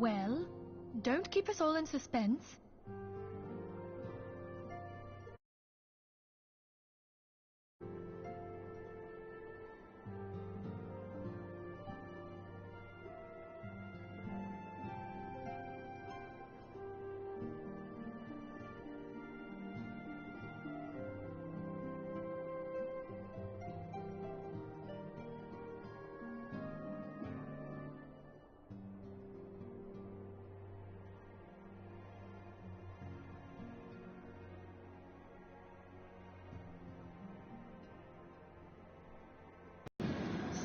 Well, don't keep us all in suspense.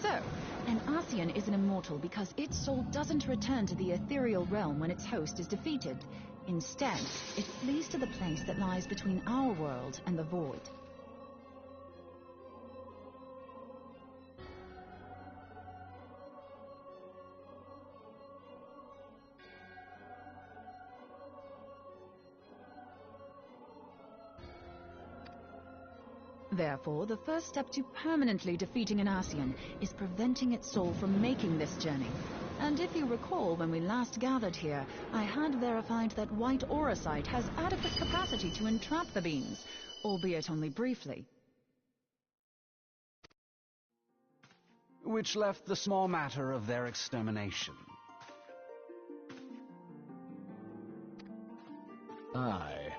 So, an Arcean is an immortal because its soul doesn't return to the ethereal realm when its host is defeated. Instead, it flees to the place that lies between our world and the void. Therefore, the first step to permanently defeating an Arcean is preventing its soul from making this journey. And if you recall, when we last gathered here, I had verified that white auracite has adequate capacity to entrap the beings, albeit only briefly. Which left the small matter of their extermination. Aye.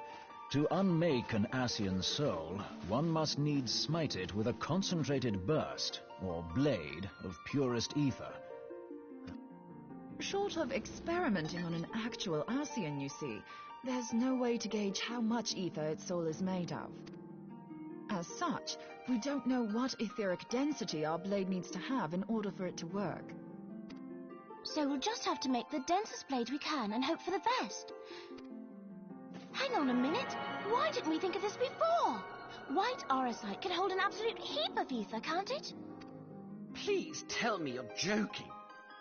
To unmake an Arcean soul, one must needs smite it with a concentrated burst, or blade, of purest ether. Short of experimenting on an actual Arcean, you see, there's no way to gauge how much ether its soul is made of. As such, we don't know what etheric density our blade needs to have in order for it to work. So we'll just have to make the densest blade we can and hope for the best. Hang on a minute. Why didn't we think of this before? White auracite can hold an absolute heap of ether, can't it? Please tell me you're joking.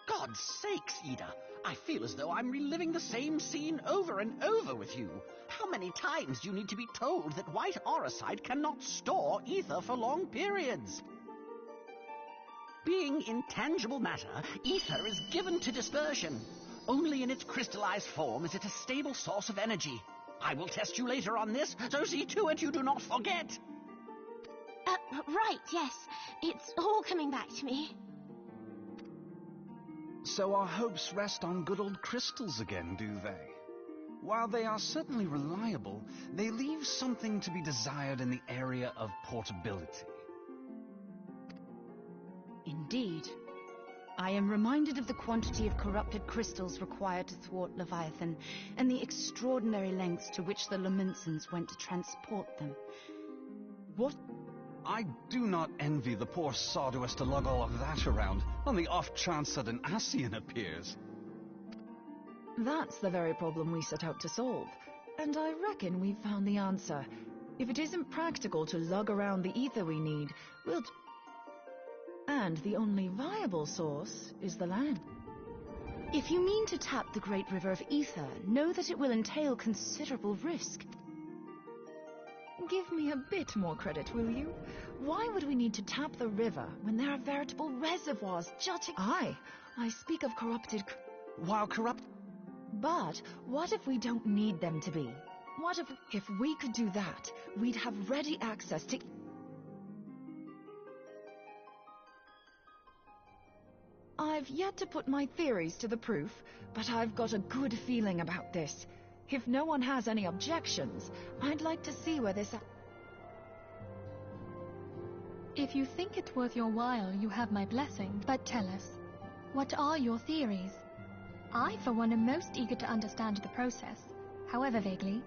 God's sakes, Ida. I feel as though I'm reliving the same scene over and over with you. How many times do you need to be told that white auracite cannot store ether for long periods? Being intangible matter, ether is given to dispersion. Only in its crystallized form is it a stable source of energy. I will test you later on this, so see to it you do not forget. Right, yes. It's all coming back to me. So our hopes rest on good old crystals again, do they? While they are certainly reliable, they leave something to be desired in the area of portability. Indeed. I am reminded of the quantity of corrupted crystals required to thwart Leviathan, and the extraordinary lengths to which the Laminsons went to transport them. What? I do not envy the poor sod who has to lug all of that around, on the off chance that an Arcean appears. That's the very problem we set out to solve, and I reckon we've found the answer. If it isn't practical to lug around the ether we need, we'll... And the only viable source is the land. If you mean to tap the great river of ether, know that it will entail considerable risk. Give me a bit more credit, will you? Why would we need to tap the river when there are veritable reservoirs jutting... Aye, I speak of corrupted... While corrupt... But what if we don't need them to be? What if we could do that, we'd have ready access to... I've yet to put my theories to the proof, but I've got a good feeling about this. If no one has any objections, I'd like to see where this... If you think it worth your while, you have my blessing. But tell us, what are your theories? I, for one, am most eager to understand the process, however vaguely.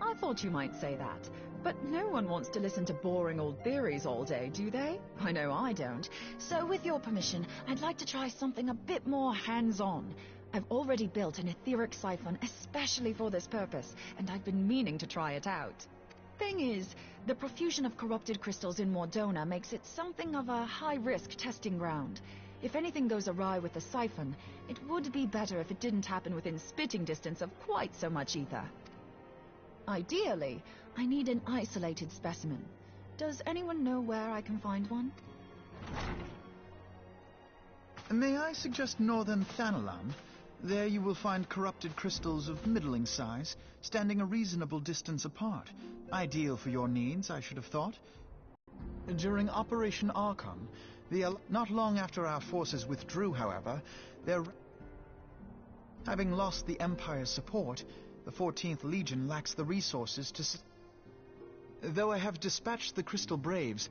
I thought you might say that, but no one wants to listen to boring old theories all day, do they? I know I don't. So with your permission, I'd like to try something a bit more hands-on. I've already built an etheric siphon especially for this purpose, and I've been meaning to try it out. Thing is, the profusion of corrupted crystals in Mordona makes it something of a high-risk testing ground. If anything goes awry with the siphon, it would be better if it didn't happen within spitting distance of quite so much ether. Ideally, I need an isolated specimen. Does anyone know where I can find one? May I suggest northern Thanalan? There you will find corrupted crystals of middling size, standing a reasonable distance apart. Ideal for your needs, I should have thought. During Operation Archon, not long after our forces withdrew, however, having lost the Empire's support, the 14th Legion lacks the resources to... Though I have dispatched the Crystal Braves...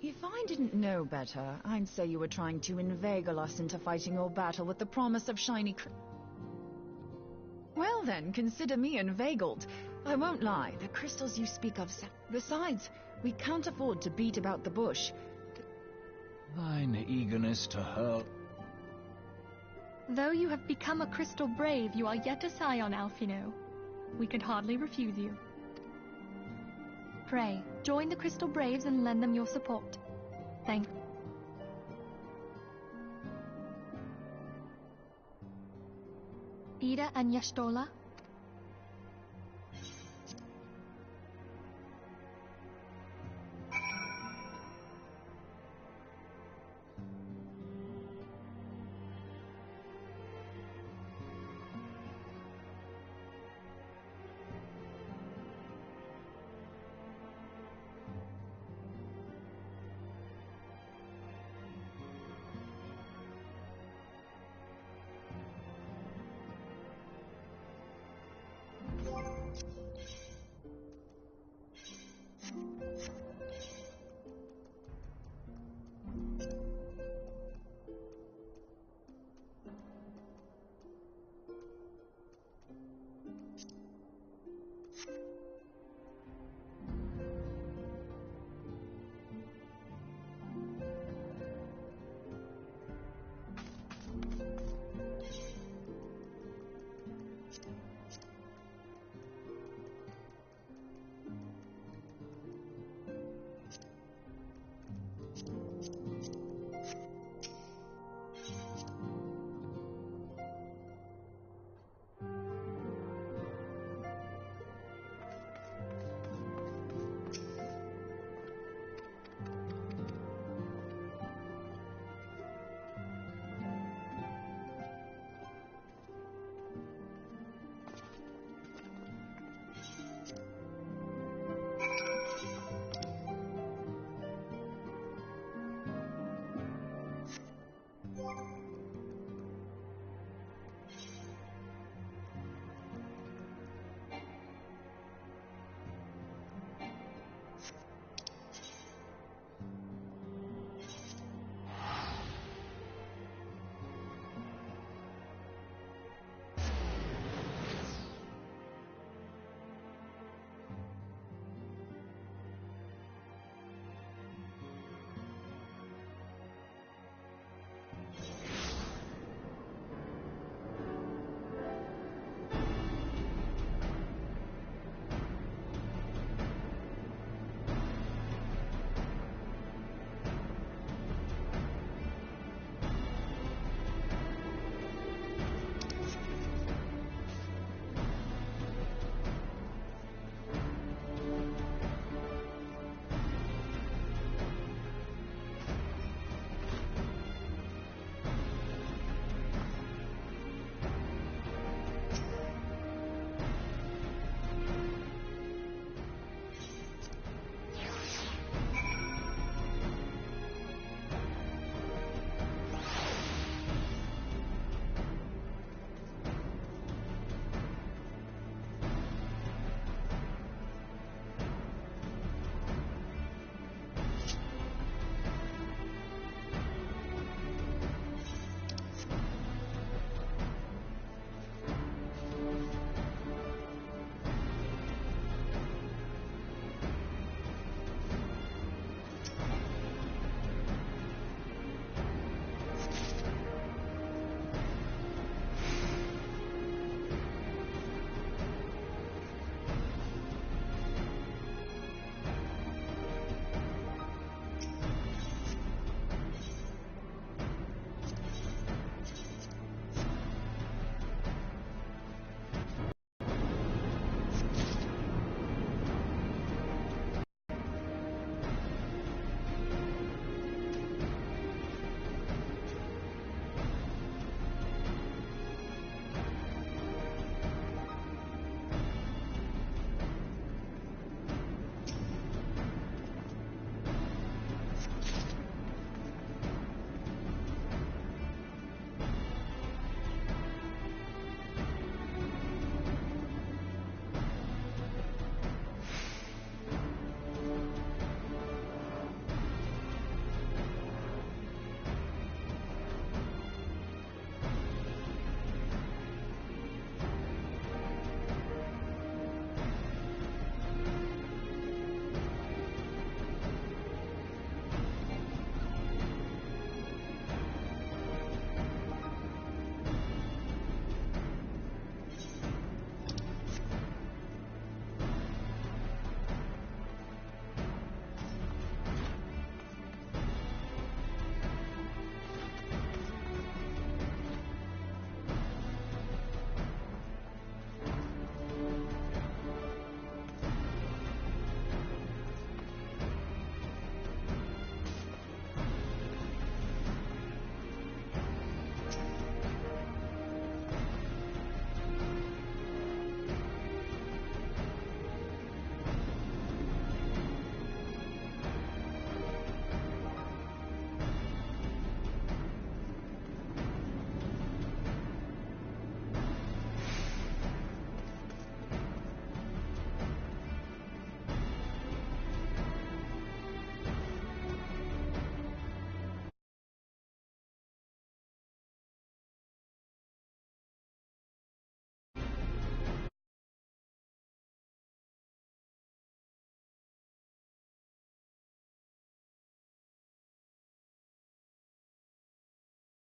If I didn't know better, I'd say you were trying to inveigle us into fighting your battle with the promise of shiny Well then, consider me inveigled. I won't lie, the crystals you speak of... Besides, we can't afford to beat about the bush. Thine eagerness to hurl... Though you have become a crystal brave, you are yet a scion, Alphino. We could hardly refuse you. Pray, join the Crystal Braves and lend them your support. Thank Ida and Yashtola.